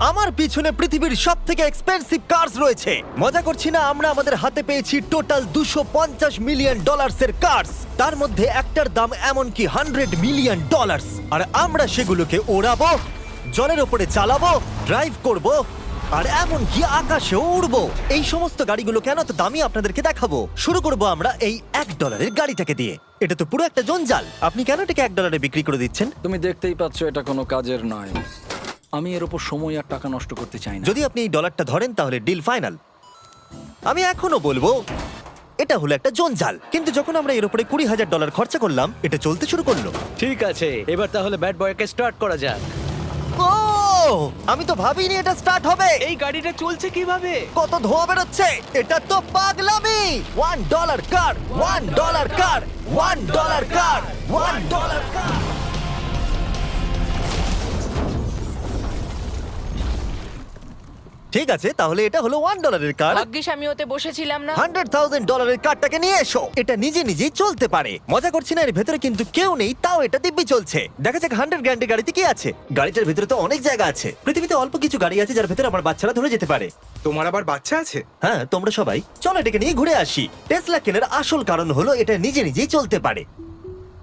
আমার পিছনে পৃথিবীর সব থেকে এক্সপেন্সিভ কার্স রয়েছে। মজা করছি না, আমরা আমাদের হাতে পেয়েছি টোটাল $250 মিলিয়ন এর কার্স। তার মধ্যে একটার দাম এমনকি $100 মিলিয়ন। আর আমরা সেগুলোকে ওড়াবো, জলের ওপরে চালাবো, ড্রাইভ করব, আর এমনকি আকাশেও উড়বো। এই সমস্ত গাড়িগুলো কেন তো দামি আপনাদেরকে দেখাবো। শুরু করব আমরা এই $1 গাড়িটাকে দিয়ে। এটা তো পুরো একটা জঞ্জাল। আপনি কেন এটাকে $1 বিক্রি করে দিচ্ছেন? তুমি দেখতেই পাচ্ছ এটা কোনো কাজের নয়। আমি এর উপর সময় আর টাকা নষ্ট করতে চাই না। যদি আপনি এই ডলারটা ধরেন তাহলে ডিল ফাইনাল। আমি এখনো বলবো এটা হলো একটা জঞ্জাল, কিন্তু যখন আমরা এর উপরে $20,000 খরচা করলাম, এটা চলতে শুরু করলো। ঠিক আছে, এবার তাহলে ব্যাড বয়কে স্টার্ট করা যাক। ও, আমি তো ভাবিনি এটা স্টার্ট হবে। এই গাড়িটা চলছে কিভাবে? কত ধোঁয়া বেরোচ্ছে, এটা তো পাগলামি। $1 কার, $1 কার, $1 কার, $1 কার। ঠিক আছে, তাহলে এটা হলো $1 কার। ভাগ্যিস আমি ওতে বসেছিলাম না। $100,000 কারটাকে নিয়ে এসো। এটা নিজে নিজেই চলতে পারে। মজা করছি না, এর ভেতরে কিন্তু কেউ নেই, তাও এটা দিব্যি চলছে। দেখা যাক 100 গ্র্যান্ডের গাড়িতে কি আছে। গাড়িটার ভেতরে তো অনেক জায়গা আছে। পৃথিবীতে অল্প কিছু গাড়ি আছে যার ভেতরে আমার বাচ্চারা ধরে যেতে পারে। তোমার আবার বাচ্চা আছে? হ্যাঁ, তোমরা সবাই চলো এটাকে নিয়ে ঘুরে আসি। টেসলা কেনার আসল কারণ হলো এটা নিজে নিজেই চলতে পারে।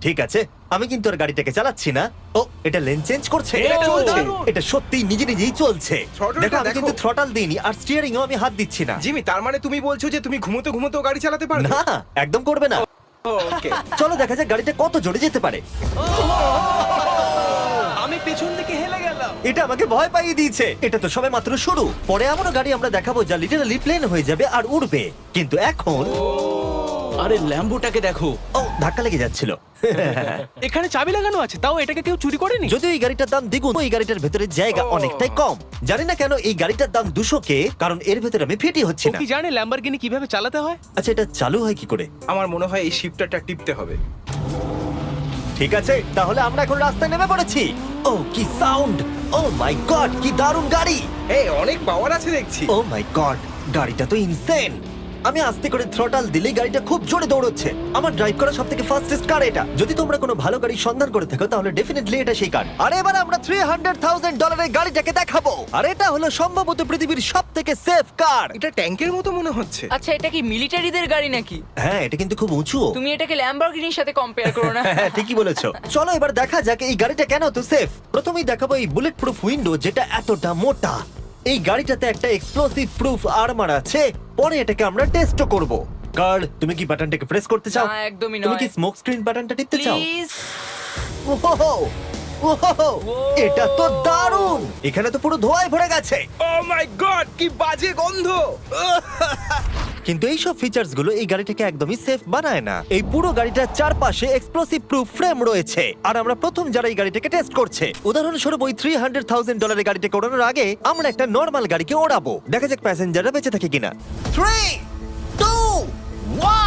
ঠিক আছে, আমি কিন্তু আর গাড়িটাকে চালাচ্ছি না। ও, এটা লেন চেঞ্জ করছে। এটা চলছে। এটা সত্যিই নিজে নিজেই চলছে। Throttle-টা দেখো, আমি দেখো। কিন্তু থ্রটাল দিইনি, আর স্টিয়ারিংও আমি হাত দিচ্ছি না। জিমি, তার মানে তুমি বলছো যে তুমি ঘুমোতে ঘুমোতেও গাড়ি চালাতে পারবে? না, একদম করবে না। ওকে। চলো দেখা যাক গাড়িটা কত জোরে যেতে পারে। আমি পেছন থেকে হেলে গেলাম। এটা আমাকে ভয় পাইয়ে দিয়েছে। এটা তো সবে মাত্র শুরু। পরে এমনও গাড়ি আমরা দেখাবো যা লিটারালি প্লেন হয়ে যাবে আর উড়বে। কিন্তু এখন আরে ল্যাম্বোটাকে দেখো, ও, ধাক্কা লেগে যাচ্ছিল। এখানে চাবি লাগানো আছে, তাও এটাকে কেউ চুরি করেনি। যদিও এই গাড়িটার দাম দ্বিগুণ, এই গাড়িটার ভেতরে জায়গা অনেকটাই কম। জানি না কেন এই গাড়িটার দাম 200K, কারণ এর ভেতরে আমি ফিটি হচ্ছি ও না। কি জানে ল্যাম্বরগিনি কিভাবে চালাতে হয়? আচ্ছা, এটা চালু হয় কি করে? আমার মনে হয় এই শিফটারটা টিপতে হবে। ঠিক আছে, তাহলে আমরা এখন রাস্তায় নেমে পড়েছি। ও, কি সাউন্ড! ও মাই গড, কি দারুণ গাড়ি! এই অনেক পাওয়ার আছে দেখছি। ও মাই গড, গাড়িটা তো ইনসেন। আমি আস্তে করে থ্রটাল দিলেই গাড়িটা খুব জোরে দৌড়চ্ছে। আমার ড্রাইভ করা সবথেকে ফাস্টেস্ট কার এটা। যদি তোমরা কোনো ভালো গাড়ি সন্ধান করে থাকো তাহলে ডেফিনেটলি এটা সেই কার। আর এবার আমরা $300,000 গাড়িটাকে দেখাবো। আর এটা হলো সম্ভবত পৃথিবীর সবথেকে সেফ কার। এটা ট্যাঙ্কের মতো মনে হচ্ছে। আচ্ছা, এটা কি মিলিটারিদের গাড়ি নাকি? হ্যাঁ, এটা কিন্তু খুব উঁচু। তুমি এটাকে ল্যাম্বরগিনির সাথে কম্পেয়ার করো না। হ্যাঁ, ঠিকই বলেছো। চলো এবার দেখা যাক এই গাড়িটা কেন তো সেফ। প্রথমেই দেখাবো এই বুলেট প্রুফ উইন্ডো, যেটা এতটা মোটা। এই গাড়িটাতে একটা এক্সপ্লোসিভ প্রুফ আর্মার আছে। পরে এটাকে আমরা টেস্টও করব। কার্ল, তুমি কি বাটনটাকে প্রেস করতে চাও? না, একদমই তুমি কি নয়। স্মোক স্ক্রিন বাটনটা টিপতে চাও? প্লিজ। ওহো, ওহো, এটা তো দারুণ। এখানে তো পুরো ধোঁয়ায় ভরে গেছে। ও মাই গড, কি বাজে গন্ধ! কিন্তু এই সব ফিচার্স গুলো এই গাড়িটাকে একদমই সেফ বানায় না। এই পুরো গাড়িটার চারপাশে এক্সপ্লোসিভ প্রুফ ফ্রেম রয়েছে। আর আমরা প্রথম যারা এই গাড়িটাকে টেস্ট করছে, উদাহরণস্বরূপ ওই $300,000 গাড়িটাকে ওড়ানোর আগে আমরা একটা নর্মাল গাড়িকে ওড়াবো। দেখা যাক প্যাসেঞ্জাররা বেঁচে থাকে কিনা। 3, 2,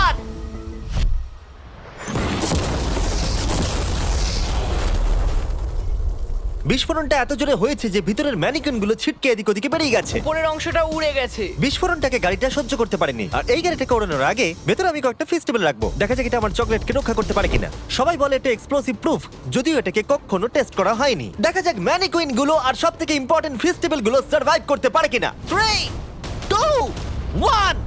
1। বিস্ফোরণটা এত জোরে হয়েছে যে ভিতরের ম্যানিকুইন গুলো ছিটকে এদিক ওদিকে বেরিয়ে গেছে। উপরের অংশটা উড়ে গেছে। বিস্ফোরণটাকে গাড়িটা সহ্য করতে পারেনি। আর এই গাড়িটাকে ওড়ানোর আগে ভেতরে আমি কয়েকটা ফেস্টিভ্যাল রাখবো, দেখা যাক এটা আমার চকলেটকে রক্ষা করতে পারে কিনা। সবাই বলে এটা এক্সপ্লোসিভ প্রুফ, যদিও এটাকে কখনো টেস্ট করা হয়নি। দেখা যাক ম্যানিকুইন গুলো আর সবথেকে ইম্পর্টেন্ট ফেস্টিভ্যাল গুলো সার্ভাইভ করতে পারে কিনা। 3, 2, 1।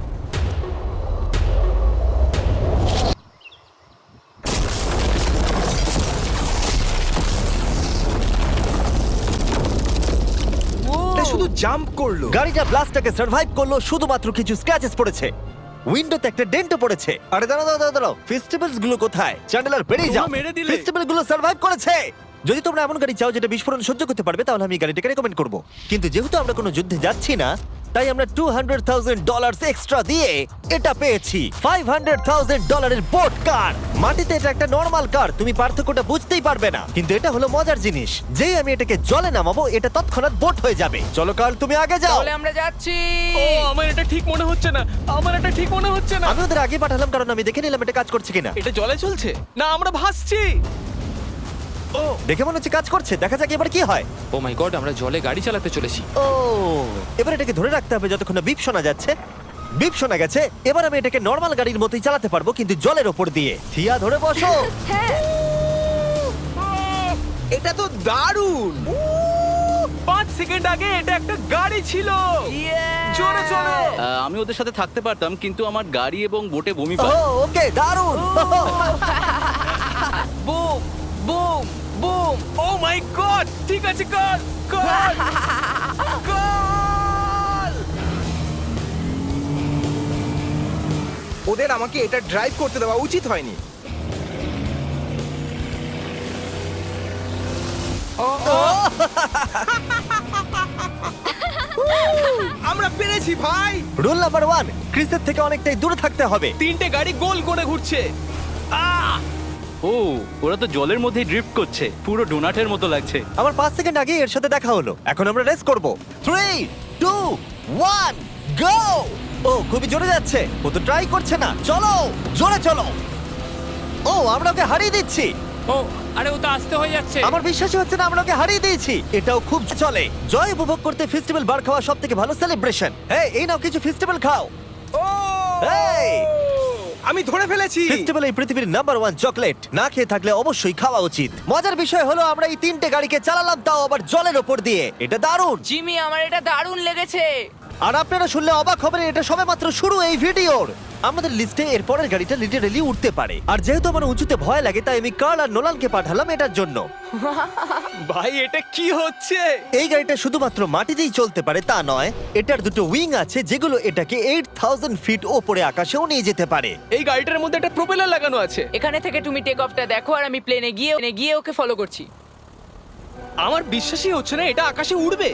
এটা শুধু জাম্প করলো। গাড়িটা ব্লাস্টটাকে সার্ভাইভ করলো, শুধুমাত্র কিছু স্ক্র্যাচেস পড়েছে। উইন্ডোতে একটা ডেন্টও পড়েছে। আরে দাঁড়াও, ফেস্টিভ্যালস গুলো কোথায়? চ্যান্ডেলার বেরিয়ে যাও। তোমরা মেরে দিলে। ফেস্টিভ্যাল গুলো সার্ভাইভ করেছে। যদি তোমরা এমন গাড়ি চাও যেটা বিস্ফোরণ সহ্য করতে পারবে, তাহলে আমি এই গাড়িটাকে রেকমেন্ড করব। কিন্তু যেহেতু আমরা কোনো যুদ্ধে যাচ্ছি না, তাই আমরা $200,000 এক্সট্রা দিয়ে এটা পেয়েছি। $500,000 বোট কার। মাটিতে এটা একটা নর্মাল কার, তুমি পার্থক্যটা বুঝতেই পারবে না। কিন্তু এটা হলো মজার জিনিস, যেই আমি এটাকে জলে নামাবো এটা তৎক্ষণাৎ বোট হয়ে যাবে। চলো কার, তুমি আগে যাও। তাহলে আমরা যাচ্ছি। ও, আমার এটা ঠিক মনে হচ্ছে না, আমার এটা ঠিক মনে হচ্ছে না। আমি ওদের আগে পাঠালাম কারণ আমি দেখে নিলাম এটা কাজ করছে কিনা। এটা জলে চলছে না, আমরা ভাসছি। ও, দেখে মনে হচ্ছে কাজ করছে, দেখা যাক এবার কি হয়। ও মাই গড, আমরা জলে গাড়ি চালাতে চলেছি। ও, এবার এটাকে ধরে রাখতে হবে যতক্ষণ না বিপ শোনা যাচ্ছে। বিপ শোনা গেছে, এবার আমি এটাকে নর্মাল গাড়ির মতোই চালাতে পারবো, কিন্তু জলের ওপর দিয়ে। থিয়া, ধরে বসো। হ্যাঁ। এটা তো দারুণ। 5 সেকেন্ড আগে এটা একটা গাড়ি ছিল। জোরে চলো। আমি ওদের সাথে থাকতে পারতাম কিন্তু আমার গাড়ি এবং বোটে বমি ও পায়। ওকে দারুণ বুম বুম বুম। ও মাই গড, ঠিক আছে, কর কর কর। ওদের আমাকে এটা ড্রাইভ করতে দেওয়া উচিত হয়নি। আমরা পেরেছি ভাই। রুল নাম্বার 1, ক্রিসের থেকে অনেকটাই দূরে থাকতে হবে। 3টে গাড়ি গোল করে ঘুরছে। ও ওরা তো জলের মধ্যেই ড্রিফট করছে, পুরো ডোনাটের মতো লাগছে। আমার 5 সেকেন্ড আগে এর সাথে দেখা হলো। এখন আমরা রেস করব। 3 2 1 গো। ও খুবই জোরে যাচ্ছে। ও তো ট্রাই করছে না। চলো জোরে চলো। ও আমরা ওকে হারিয়ে দিচ্ছি। ও আরে ও তো আসতে হয়ে যাচ্ছে। আমার বিশ্বাসই হচ্ছে না আমরা ওকে হারিয়ে দিয়েছি। এটাও খুব চলে। জয় উপভোগ করতে ফেস্টিভ্যাল বার খাওয়া সব থেকে ভালো সেলিব্রেশন। এই নাও কিছু ফেস্টিভ্যাল খাও। ও এই! আমি ধরে ফেলেছি। ফেস্টিভ্যাল এই পৃথিবীর নাম্বার 1 চকলেট। না খেয়ে থাকলে অবশ্যই খাওয়া উচিত। মজার বিষয় হলো আমরা এই 3টে গাড়িকে চালালাম, তাও আবার জলের ওপর দিয়ে। এটা দারুণ। জিমি, আমার এটা দারুণ লেগেছে। আর আপনারা শুনলে অবাক হবেন, এটা সবেমাত্র শুরু এই ভিডিওর। আমাদের লিস্টে এর পরের গাড়িটা লিটারেলি উঠতে পারে। আর যেহেতু আমার উঁচুতে ভয় লাগে, তাই আমি কার্ল আর নোলানকে পাঠালাম এটার জন্য। ভাই এটা কি হচ্ছে? এই গাড়িটা শুধুমাত্র মাটিতেই চলতে পারে তা নয়, এটার দুটো উইং আছে যেগুলো এটাকে 8000 ফিট ওপরে আকাশেও নিয়ে যেতে পারে। এই গাড়িটার মধ্যে একটা প্রপেলার লাগানো আছে। এখানে থেকে তুমি টেক অফটা দেখো আর আমি প্লেনে গিয়ে ওকে ফলো করছি। আমার বিশ্বাসই হচ্ছে না এটা আকাশে উড়বে।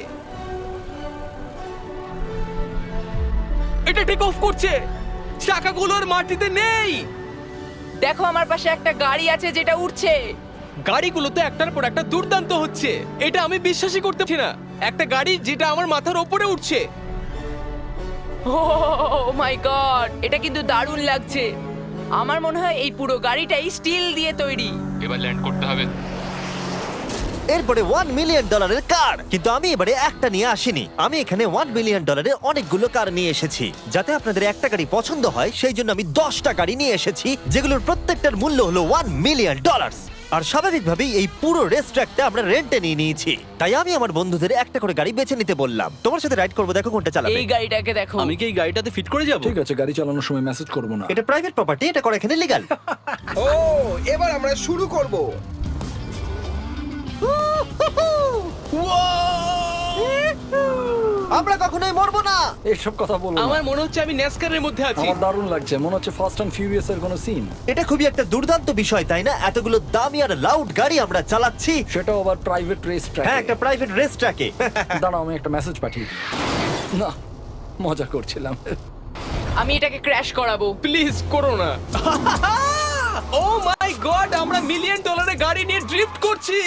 এটা টেক অফ করছে, চাকাগুলোর মাটিতে নেই। দেখো আমার পাশে একটা গাড়ি আছে যেটা উঠছে। গাড়িগুলোতে একটার পর একটা দুর্দান্ত হচ্ছে। এটা আমি বিশ্বাসই করতে পারছি না, একটা গাড়ি যেটা আমার মাথার ওপরে উঠছে। ও মাই গড, এটা কিন্তু দারুণ লাগছে। আমার মনে হয় এই পুরো গাড়িটাই স্টিল দিয়ে তৈরি। এবার ল্যান্ড করতে হবে। এরপরে $1 মিলিয়ন কার। কিন্তু আমি এবারে একটা নিয়ে আসিনি। আমি এখানে $1 মিলিয়ন অনেকগুলো কার নিয়ে এসেছি। যাতে আপনাদের একটা গাড়ি পছন্দ হয় সেই জন্য আমি 10টা গাড়ি নিয়ে এসেছি, যেগুলোর প্রত্যেকটার মূল্য হলো $1 মিলিয়ন। আর স্বাভাবিকভাবেই এই পুরো রেস ট্র্যাকটা আমরা রেন্টে নিয়ে নিয়েছি। তাই আমি আমার বন্ধুদের একটা করে গাড়ি বেছে নিতে বললাম। তোমার সাথে রাইড করবো, দেখো কোনটা চালাবে। এই গাড়িটাকে দেখো। আমি কি এই গাড়িটাতে ফিট করে যাব? ঠিক আছে, গাড়ি চালানোর সময় মেসেজ করবো না। এটা প্রাইভেট প্রপার্টি, এটা করা এখানে লিগ্যাল। ও এবার আমরা শুরু করব। আমরা কখনোই মরবো না। এইসব কথা বলো না। আমার মনে হচ্ছে আমি ন্যাসকারের মধ্যে আছি। আমার দারুণ লাগছে, মনে হচ্ছে ফাস্ট অ্যান্ড ফিউরিয়াস এর কোনো সিন। এটা খুবই একটা দুর্দান্ত বিষয়, তাই না? এতগুলো দামি আর লাউড গাড়ি আমরা চালাচ্ছি। সেটাও আবার প্রাইভেট রেস ট্র্যাক। হ্যাঁ, একটা প্রাইভেট রেস ট্র্যাকে। দাঁড়াও, আমি একটা মেসেজ পাঠিয়ে দিই। না, মজা করছিলাম। আমি এটাকে ক্র্যাশ করাবো। প্লিজ করো না। ও মাই গড, আমরা $1 মিলিয়ন গাড়ি নিয়ে ড্রিফট করছি।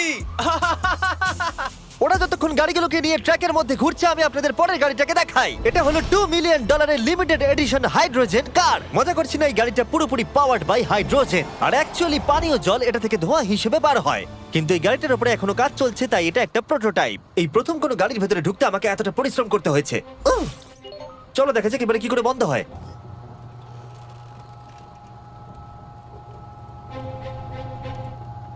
ওরা যতক্ষণ গাড়িগুলোকে নিয়ে ট্র্যাকের মধ্যে ঘুরছে, আমি আপনাদের পরের গাড়িটাকে দেখাই। এটা হলো $2 million limited edition hydrogen car. মজা করছি না, এই গাড়িটা পুরোপুরি পাওয়ার্ড বাই হাইড্রোজেন। আর অ্যাকচুয়ালি পানীয় জল এটা থেকে ধোঁয়া হিসেবে বার হয়। কিন্তু এই গাড়িটার উপরে এখনো কাজ চলছে, তাই এটা একটা প্রোটোটাইপ। এই প্রথম কোনো গাড়ির ভেতরে ঢুকতে আমাকে এতটা পরিশ্রম করতে হয়েছে। চলো দেখা যাক এবারে কি করে বন্ধ হয়।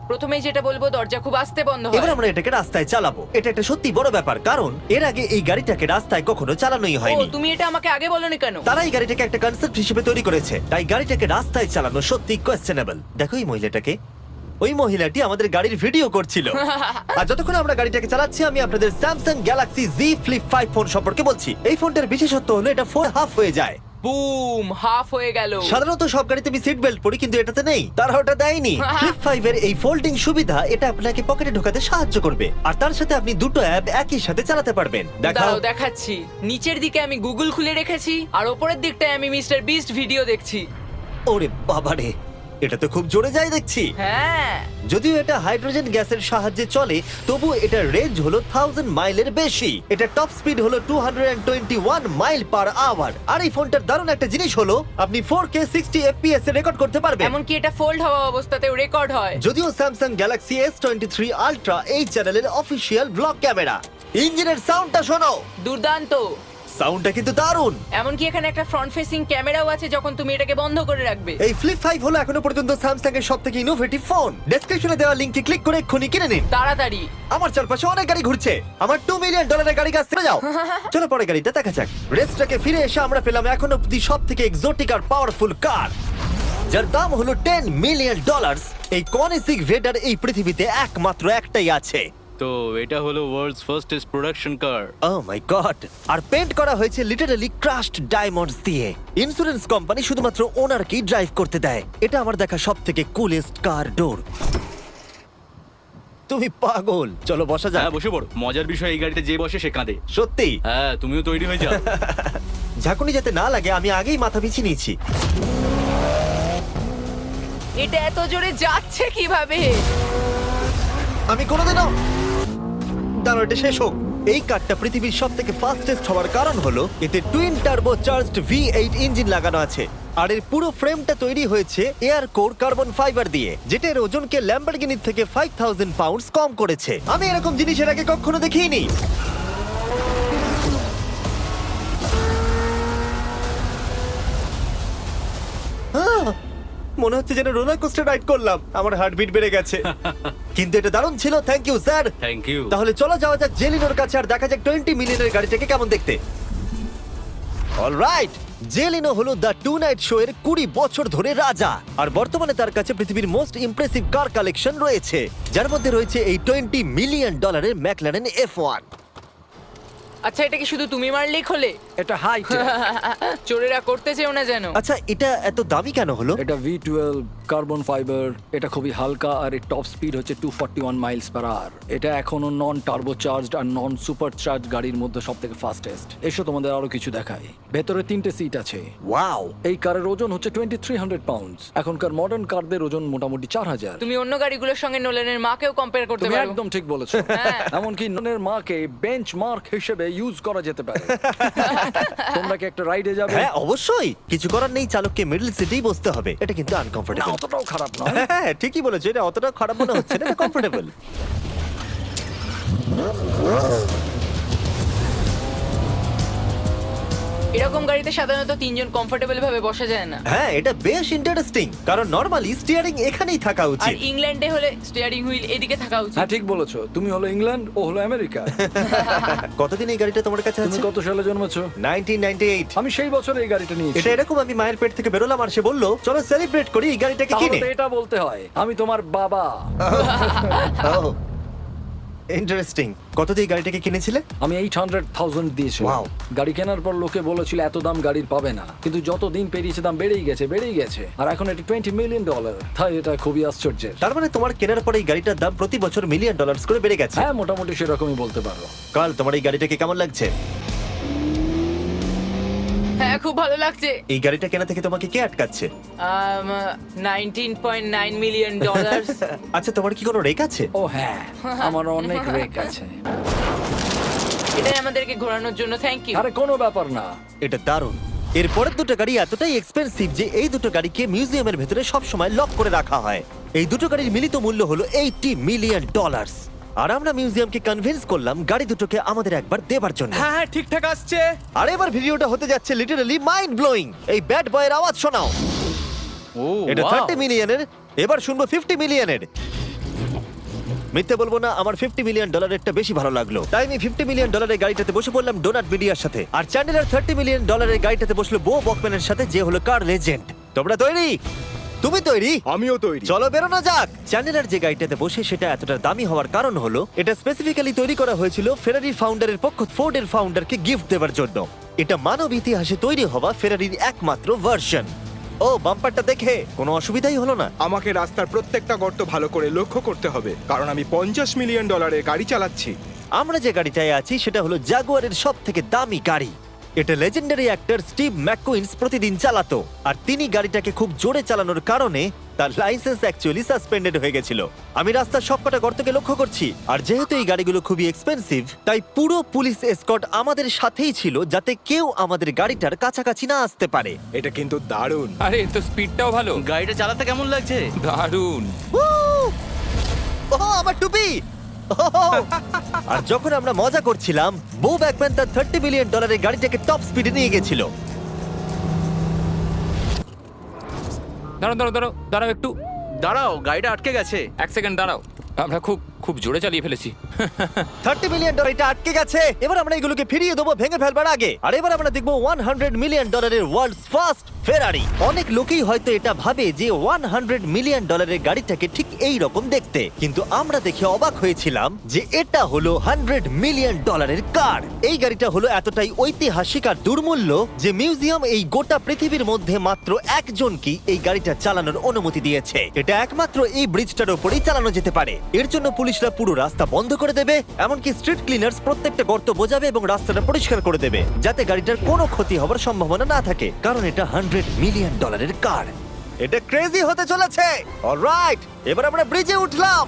প্রথমেই যেটা বলবো, দরজা খুব আস্তে বন্ধ এবার হয়। আমরা এটাকে রাস্তায় চালাবো। এটা একটা সত্যি বড় ব্যাপার, কারণ এর আগে এই গাড়িটাকে রাস্তায় কখনো চালানোই ও, হয়নি। তুমি এটা আমাকে আগে বলনি কেন? তারা এই গাড়িটাকে একটা কনসেপ্ট হিসেবে তৈরি করেছে, তাই গাড়িটাকে রাস্তায় চালানো সত্যি কোয়েশ্চেনেবল। দেখো এই মহিলাটাকে, ওই মহিলাটি আমাদের গাড়ির ভিডিও করছিল। আর যতক্ষণ আমরা গাড়িটাকে চালাচ্ছি, আমি আপনাদের Samsung Galaxy Z Flip 5 phone সম্পর্কে বলছি। এই ফোনটার বিশেষত্ব হলো এটা 4 হাফ হয়ে যায়। বুম, হাফ হয়ে গেল। সাধারণত সব গাড়িতে আমি সিট বেল্ট পরি, কিন্তু এটাতে নেই। তারা ওটা দেয়নি। ফ্লিপ 5 এর এই ফোল্ডিং সুবিধা, এটা আপনাকে পকেটে ঢোকাতে সাহায্য করবে। আর তার সাথে আপনি দুটো অ্যাপ একই সাথে চালাতে পারবেন। দেখাও। দাঁড়াও দেখাচ্ছি। নিচের দিকে আমি গুগল খুলে রেখেছি, আর ওপরের দিকটায় আমি মিস্টার বিস্ট ভিডিও দেখছি। ওরে বাবারে, এটা তো খুব জোরে যায় দেখছি। হ্যাঁ, যদিও এটা হাইড্রোজেন গ্যাসের সাহায্যে চলে, তবু এটার রেঞ্জ হলো 1000 মাইলের বেশি। এটা টপ স্পিড হলো 221 মাইল পার আওয়ার। আর এই ফোনটার দারুণ একটা জিনিস হলো, আপনি 4K 60 FPS এ রেকর্ড করতে পারবেন। এমনকি এটা ফোল্ড হওয়া অবস্থাতেও রেকর্ড হয়। যদিও স্যামসাং গ্যালাক্সি S23 আলট্রা এই চ্যানেলের অফিসিয়াল ব্লগ ক্যামেরা। ইঞ্জিনের সাউন্ডটা শোনো। দুর্দান্ত। সাউন্ডটা কিন্তু দারুণ। এমনকি এখানে একটা ফ্রন্ট ফেসিং ক্যামেরাও আছে যখন তুমি এটাকে বন্ধ করে রাখবে। এই ফ্লিপ 5 হলো এখনো পর্যন্ত স্যামসাং এর সবথেকে ইনোভেটিভ ফোন। ডেসক্রিপশনে দেওয়া লিংকে ক্লিক করে এক্ষুনি কিনে নিন। তাড়াতাড়ি। আমার চারপাশে অনেক গাড়ি ঘুরছে। আমার $2 মিলিয়ন গাড়ি কাছ থেকে যাও। চলো পরে গাড়িটা দেখা যাক। রেসটাকে ফিরে এসে আমরা পেলাম এখন অব্দি সবথেকে এক্সোটিক আর পাওয়ারফুল কার, যার দাম হলো $10 মিলিয়ন। এই কনিসিক ভেডার এই পৃথিবীতে একমাত্র একটাই আছে। তো এটা হলো world's fastest production car. Oh my God! আর পেন্ট করা হয়েছে লিটারালি ক্রাশড ডায়মন্ডস দিয়ে। ইন্স্যুরেন্স কোম্পানি শুধুমাত্র ওনারকেই ড্রাইভ করতে দেয়। এটা আমার দেখা সবথেকে কুলেস্ট কার ডোর। তুমি পাগল। চলো বসা যাক। হ্যাঁ বসে পড়ো। মজার বিষয় এই গাড়িতে যে বসে সে কাঁদে। সত্যি হ্যাঁ তুমিও তৈরি হয়ে যাও। ঝাঁকুনি যাতে না লাগে আমি আগেই মাথা পিছিয়ে নিয়েছি। এটা এত জোরে যাচ্ছে কিভাবে? আমি কোনোদিনও দাঁড়ো, এটা শেষ হোক। এই কারটা পৃথিবীর সব থেকে ফাস্টেস্ট হওয়ার কারণ হলো এতে twin turbo charged V8 engine লাগানো আছে। আর এর পুরো ফ্রেমটা তৈরি হয়েছে এয়ার কোর কার্বন ফাইবার দিয়ে, যেটা এর ওজনকে ল্যাম্বরগিনির থেকে 5000 পাউন্ডস কম করেছে। আমি এরকম জিনিসের আগে কখনো দেখিনি। মনে হচ্ছে যেন রোলার কোস্টার রাইড করলাম। আমার হার্টবিট বেড়ে গেছে। কিন্তু এটা দারুণ ছিল। Thank you sir. Thank you. তাহলে চলো যাওয়া যাক জেলিনোর কাছে আর দেখা যাক 20 মিলিয়নের গাড়িটাকে কেমন দেখতে। অলরাইট, জেলিনো হলো দ্য টু নাইট শো এর 20 বছর ধরে রাজা। আর বর্তমানে তার কাছে পৃথিবীর মোস্ট ইমপ্রেসিভ কার কালেকশন রয়েছে, যার মধ্যে রয়েছে এই $20 মিলিয়ন ম্যাকলারেন F1। আচ্ছা, এটা কি শুধু তুমি মারলেই খোলে? এটা হাইট। চোরেরা করতে চেও না যেন। আচ্ছা, এটা এত দামি কেন হলো? এটা V12 কার্বন ফাইবার। এটা খুবই হালকা আর এর টপ স্পিড হচ্ছে 241 মাইলস পার আওয়ার। এটা এখনো নন টার্বো চার্জড আর নন সুপার চার্জ গাড়ির মধ্যে সবথেকে ফাস্টেস্ট। এসো তোমাদের আরো কিছু দেখাই। ভেতরে 3টে সিট আছে। ওয়াও! এই কারের ওজন হচ্ছে 2300 পাউন্ডস। এখনকার মডার্ন কারদের ওজন মোটামুটি 4000। তুমি অন্য গাড়িগুলোর সঙ্গে নোলেনের মাকেও কম্পেয়ার করতে তুমি পারো। একদম ঠিক বলেছো। হ্যাঁ। এমনকি নোলেনের মাকে বেঞ্চমার্ক হিসেবে ইউজ করা যেতে পারে। তোমরা কি একটা রাইডে যাবে? হ্যাঁ অবশ্যই। কিছু করার নেই, চালককে মিডল সিটেই বসতে হবে। এটা কিন্তু না, আনকমফোর্টেবল। অতটাও খারাপ নয়। হ্যাঁ ঠিকই বলেছো, এটা অতটা খারাপ মনে হচ্ছে না, এটা কমফোর্টেবল। এরকম গাড়িতে সাধারণত 3 জন কমফোর্টেবল ভাবে বসা যায় না। হ্যাঁ এটা বেশ ইন্টারেস্টিং, কারণ নরমালি স্টিয়ারিং এখানেই থাকা আর উচিত। ইংল্যান্ডে হলে স্টিয়ারিং হুইল এদিকে থাকা উচিত। হ্যাঁ ঠিক বলেছো। তুমি হলো ইংল্যান্ড, ও হলো আমেরিকা। কতদিন এই গাড়িটা তোমার কাছে তুমি আছে? কত সালে জন্মেছো? 1998। আমি সেই বছর এই গাড়িটা নিয়েছি। এটা এরকম, আমি মায়ের পেট থেকে বেরোলাম আর সে বললো চলো সেলিব্রেট করি এই গাড়িটাকে তাহলে কিনে। তো এটা বলতে হয় আমি তোমার বাবা। ইন্টারেস্টিং। কত দিয়ে এই গাড়িটাকে কিনেছিলে? আমি 800,000 দিয়েছি। Wow. গাড়ি কেনার পর লোকে বলেছিল এত দাম গাড়ির পাবে না, কিন্তু যত দিন পেরিয়েছে দাম বেড়েই গেছে। আর এখন এটা $20 মিলিয়ন। তাই এটা খুবই আশ্চর্যের। তার মানে তোমার কেনার পরে এই গাড়িটার দাম প্রতি বছর $1 মিলিয়ন করে বেড়ে গেছে। হ্যাঁ মোটামুটি সেরকমই বলতে পারো। কাল তোমার এই গাড়িটাকে কেমন লাগছে? হ্যাঁ খুব ভালো লাগছে। এই গাড়িটা কেনা থেকে তোমাকে কে আটকাচ্ছে? $19.9 মিলিয়ন। আচ্ছা তোমার কি কোনো রেক আছে? ও হ্যাঁ, আমার অনেক রেক আছে। এটাই আমাদেরকে ঘোরানোর জন্য থ্যাংক ইউ। আরে কোনো ব্যাপার না। এটা দারুণ। এর পরের দুটো গাড়ি এতটাই এক্সপেন্সিভ যে এই দুটো গাড়িকে মিউজিয়ামের ভেতরে সব সময় লক করে রাখা হয়। এই দুটো গাড়ির মিলিত মূল্য হলো $80 মিলিয়ন। আর আমরা মিউজিয়ামকে কনভিন্স করলাম গাড়ি দুটোকে আমাদের একবার দেবার জন্য। হ্যাঁ হ্যাঁ ঠিকঠাক আসছে। আর এবার ভিডিওটা হতে যাচ্ছে লিটারালি মাইন্ড ব্লোয়িং। এই ব্যাড বয়ের আওয়াজ শোনাও। ও এটা wow! 30 মিলিয়নের, এবার শুনবো 50 মিলিয়নের। মিথ্যে বলবো না, আমার $50 মিলিয়নেরটা বেশি ভালো লাগলো। তাই আমি $50 মিলিয়নের গাড়িটাতে বসে পড়লাম ডোনাট মিডিয়ার সাথে। আর চ্যান্ডেলার $30 মিলিয়ন গাড়িটাতে বসলো বো বকম্যানের সাথে, যে হলো কার লেজেন্ড। তোমরা তৈরি? তুমি তৈরি? আমিও তৈরি। চলো বেরোনো যাক। চ্যান্ডেলার যে গাড়িটাতে বসে সেটা এতটা দামি হওয়ার কারণ হলো এটা স্পেসিফিক্যালি তৈরি করা হয়েছিল ফেরারির ফাউন্ডারের পক্ষ ফোর্ডের ফাউন্ডারকে গিফট দেওয়ার জন্য। এটা মানব ইতিহাসে তৈরি হওয়া ফেরারির একমাত্র ভার্সন। ও বাম্পারটা দেখে কোনো অসুবিধাই হলো না। আমাকে রাস্তার প্রত্যেকটা গর্ত ভালো করে লক্ষ্য করতে হবে, কারণ আমি $50 মিলিয়ন গাড়ি চালাচ্ছি। আমরা যে গাড়িটায় আছি সেটা হলো জাগুয়ারের সব থেকে দামি গাড়ি। এটা লেজেন্ডারি অ্যাক্টর স্টিভ ম্যাককুইন্স প্রতিদিন চালাতো। আর তিনি গাড়িটাকে খুব জোরে চালানোর কারণে তার লাইসেন্স অ্যাকচুয়ালি সাসপেন্ডেড হয়ে গেছিল। আমি রাস্তার সবকটা গর্তকে লক্ষ্য করছি, আর যেহেতু এই গাড়িগুলো খুবই এক্সপেন্সিভ তাই পুরো পুলিশ এসকর্ট আমাদের সাথেই ছিল, যাতে কেউ আমাদের গাড়িটার কাছাকাছি না আসতে পারে। এটা কিন্তু দারুণ। আরে এর তো স্পিডটাও ভালো। গাড়িটা চালাতে কেমন লাগছে? দারুণ। ও আমার টুপি! আর যখন আমরা মজা করছিলাম, বো ব্যাকম্যান তার $30 বিলিয়ন গাড়িটাকে টপ স্পিডে নিয়ে গেছিল। দাঁড়াও দাঁড়াও দাঁড়াও দাঁড়াও একটু দাঁড়াও, গাড়িটা আটকে গেছে। এক সেকেন্ড দাঁড়াও, আমরা খুব জোরে চালিয়ে ফেলেছি। $30 বিলিয়ন এটা আটকে গেছে। এবার আমরা এগুলোকে ফিরিয়ে দেবো ভেঙে ফেলবার আগে। আর এবার আমরা দেখবো $100 মিলিয়ন ওয়ার্ল্ডস ফার্স্ট ফেরারি। অনেক লোকেই হয়তো এটা ভাবে যে $100 মিলিয়ন গাড়িটাকে ঠিক এই রকম দেখতে, কিন্তু আমরা দেখে অবাক হয়েছিলাম যে এটা হলো $100 মিলিয়ন কার। এই গাড়িটা হলো এতটাই ঐতিহাসিক আর দুর্মূল্য যে মিউজিয়াম এই গোটা পৃথিবীর মধ্যে মাত্র একজনকেই এই গাড়িটা চালানোর অনুমতি দিয়েছে। এটা একমাত্র এই ব্রিজটার উপরেই চালানো যেতে পারে। এর জন্য পুলিশরা পুরো রাস্তা বন্ধ করে দেবে, এমনকি স্ট্রিট ক্লিনার্স প্রত্যেকটা গর্ত বোঝাবে এবং রাস্তাটা পরিষ্কার করে দেবে, যাতে গাড়িটার কোনো ক্ষতি হবার সম্ভাবনা না থাকে, কারণ এটা $100 মিলিয়ন কার। এটা ক্রেজি হতে চলেছে। অলরাইট, এবার আমরা ব্রিজে উঠলাম।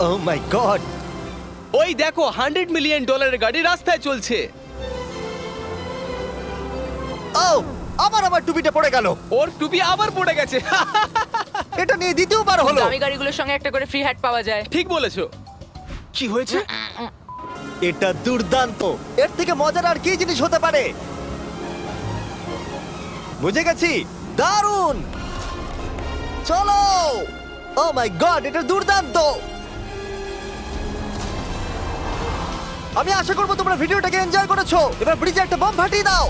ও মাই গড, ওই দেখো $100 মিলিয়ন গাড়ি রাস্তায় চলছে। ও আমার টুপিটা পড়ে গেল। ওর টুপি আবার পড়ে গেছে। এটা নিয়ে দ্বিতীয়বার হলো। দামি গাড়িগুলোর সঙ্গে একটা করে ফ্রি হ্যাট পাওয়া যায়। ঠিক বলেছো। কি হয়েছে? এটা দুর্দান্ত। এর থেকে মজার আর কি জিনিস হতে পারে? বুঝে গেছি, দারুণ। চলো। ও মাই গড, এটা দুর্দান্ত। আমি আশা করবো তোমরা ভিডিওটাকে এনজয় করেছো। এবার ব্রিজে একটা বম ফাটিয়ে দাও।